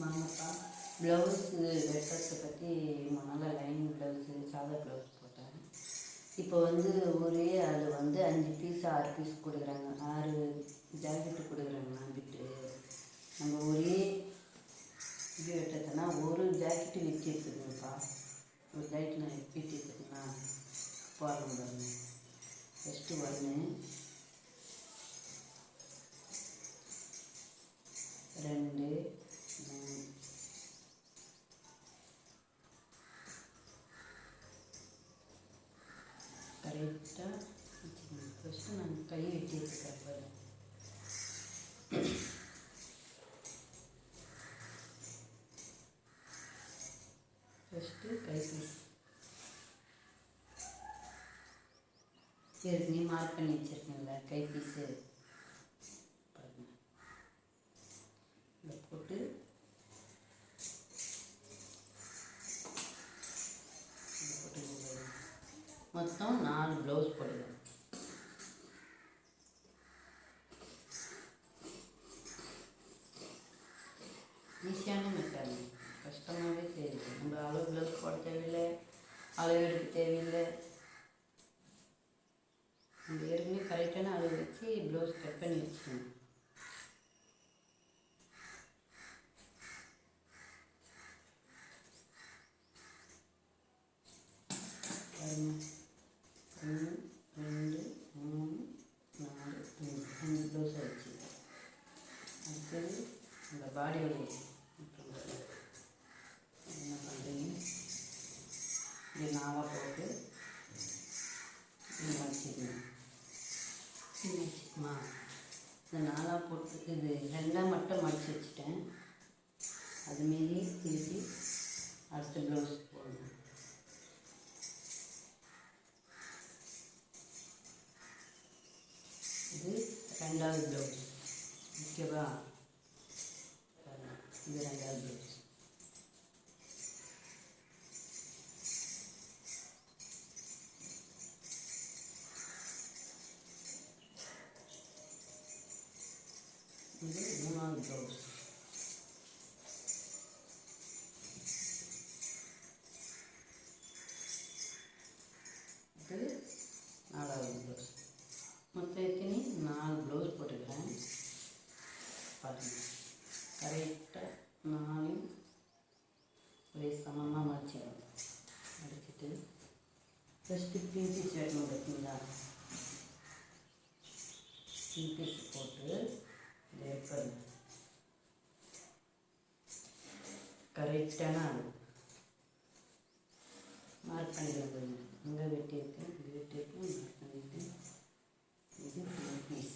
வாங்கப்பா. ப்ளவுஸு வெட்டுறதை பற்றி நல்லா லைனிங் ப்ளவுஸு சாதா ப்ளவுஸ் போட்டேன். இப்போ ஒரே அதில் 5 பீஸ் 6 பீஸ் கொடுக்குறாங்க, 6 ஜாக்கெட்டு கொடுக்குறாங்க. நம்பிட்டு நம்ம ஒரே இது வெட்டுறதுனா ஒரு ஜாக்கெட்டு வெட்டி எடுத்துக்கணும்ப்பா. ஒரு ஜாக்கெட் நான் வெட்டி எடுத்துக்கணும்னா போடணும் பாருங்க. ஃபஸ்ட்டு 1 2 3 கரெக்டாக வச்சுக்கணும். ஃபஸ்ட்டு நான் கை வெட்டி எடுத்துக்கிறேன் பாருங்க. ஃபஸ்ட்டு கை பீஸ் ஏற்கனவே மார்க் பண்ணி வச்சுருக்கேன்ல கை பீஸு பாருங்கள். இதை போட்டு மொத்தம் 4 ப்ளவுஸ் போடுவேன். ஈஸியான மெத்தட், கஷ்டமாகவே தெரியுது. நம்ம அளவு ப்ளவுஸ் போட தேவையில்லை, அளவு எடுக்க தேவையில்லை. நம்ம ஏற்கனவே கரெக்டான அளவு வச்சு ப்ளவுஸ் கட் பண்ணி வச்சுக்கணும். பாருங்கள், 1 2 3 4 5 ப்ளவுஸ் ஆயிடுச்சு. அடுத்தது அந்த பாடியோட என்ன பண்ணுறீங்க, இது 4 போட்டு வச்சுக்கணும். வச்சுக்குமா, இந்த 4 போட்டு இது 2 மட்டும் மடித்து வச்சுட்டேன். அதுமாரி திருப்பி அடுத்த ப்ளவுஸ் போடணும். இது 2வது ப்ளவுஸ், ஓகேவா? இது 2வது ப்ளவுஸ். இது 3வது ப்ளவுஸ். இது 4வது ப்ளவுஸ். மொத்தம் எத்தனை 4 ப்ளவுஸ் போட்டுக்கிறேன். பாருங்கள், கரெக்டாக 4 ஒரே சமமாக மடிச்சிடணும். மடிச்சுட்டு ஃபஸ்ட்டு பீஸ் வேணும் பார்த்தீங்களா, பீஸ் போட்டு இதை எடுக்கணும். கரெக்டான அளவு மார்க் பண்ணிக்கலாம். இங்கே வெட்டியிருக்கேன், இங்கே வெட்டியிருக்கேன், மார்க் பண்ணியிருக்கேன். இது பீஸ்.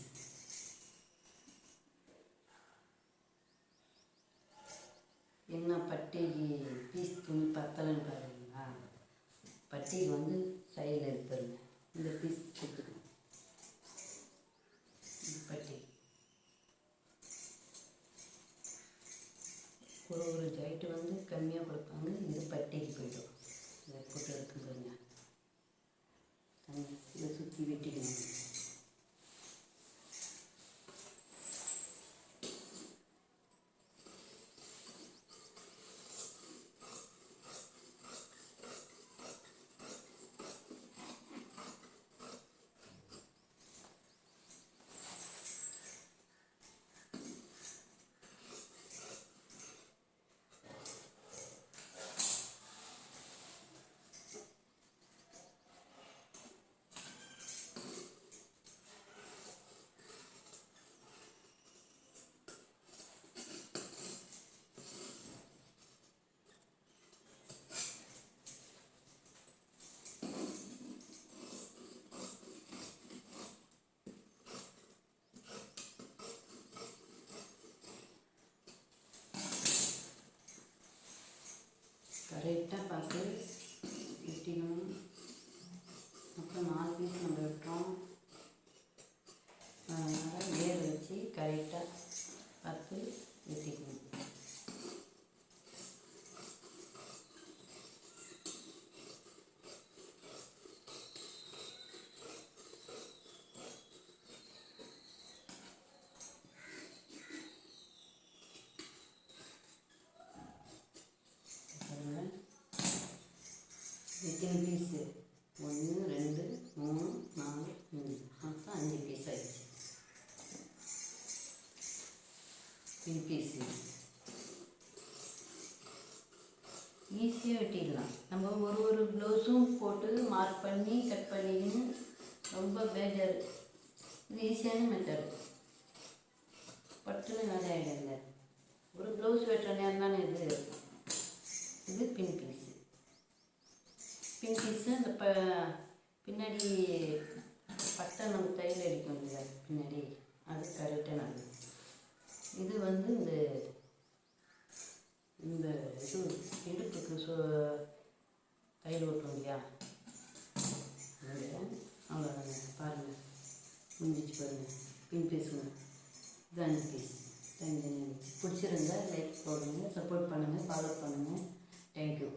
என்ன பட்டிக்கு பீஸ் துணி பத்தலைன்னு பாருங்களா, பட்டிக்கு சைடில் இருப்பாருங்க. இந்த பீஸ் கொடுத்துக்கணும். பட்டி ஒரு ஜாக்கெட்டு கம்மியாக கொடுப்பாங்க, இது பட்டிக்கு போய்டும். இதை போட்டு எடுத்துக்கோங்க. இதை சுற்றி வெட்டிக்கணும். கரெக்டாக பார்த்து வெட்டிக்கணும். மொத்தம் 4 பீஸ் நம்ம வெட்டுறோம். அதனால் வேர் வச்சு கரெக்டாக பார்த்து வெட்டிக்கணும். பின் பீஸு ஈஸியாக வெட்டிடலாம். நம்ம ஒரு ப்ளவுஸும் போட்டு மார்க் பண்ணி கட் பண்ணின்னு ரொம்ப பேஜர். இது ஈஸியான மெத்தடு, பட்டுன்னு வேலை ஆகிடுங்க. ஒரு ப்ளவுஸ் வெட்டுற நேரம் தானே இது பின் பீஸு. பின் பீஸு இந்த பின்னாடி பட்டை நம்ம தையல் அடிக்கும் இல்லையா பின்னாடி, அது கரெக்டாக நல்லது. இது வந்து இந்த இது இடுப்புக்கு தையல் ஓட்டுறோம் இல்லையா, அவ்வளோதாங்க. பாருங்கள், முடிஞ்சிச்சு பாருங்கள். பின் பீஸுங்க, இது 5 பீஸ். தனி பிடிச்சிருந்தா லைக் போடுங்க, சப்போர்ட் பண்ணுங்கள், ஃபாலோ பண்ணுங்கள். தேங்க்யூ.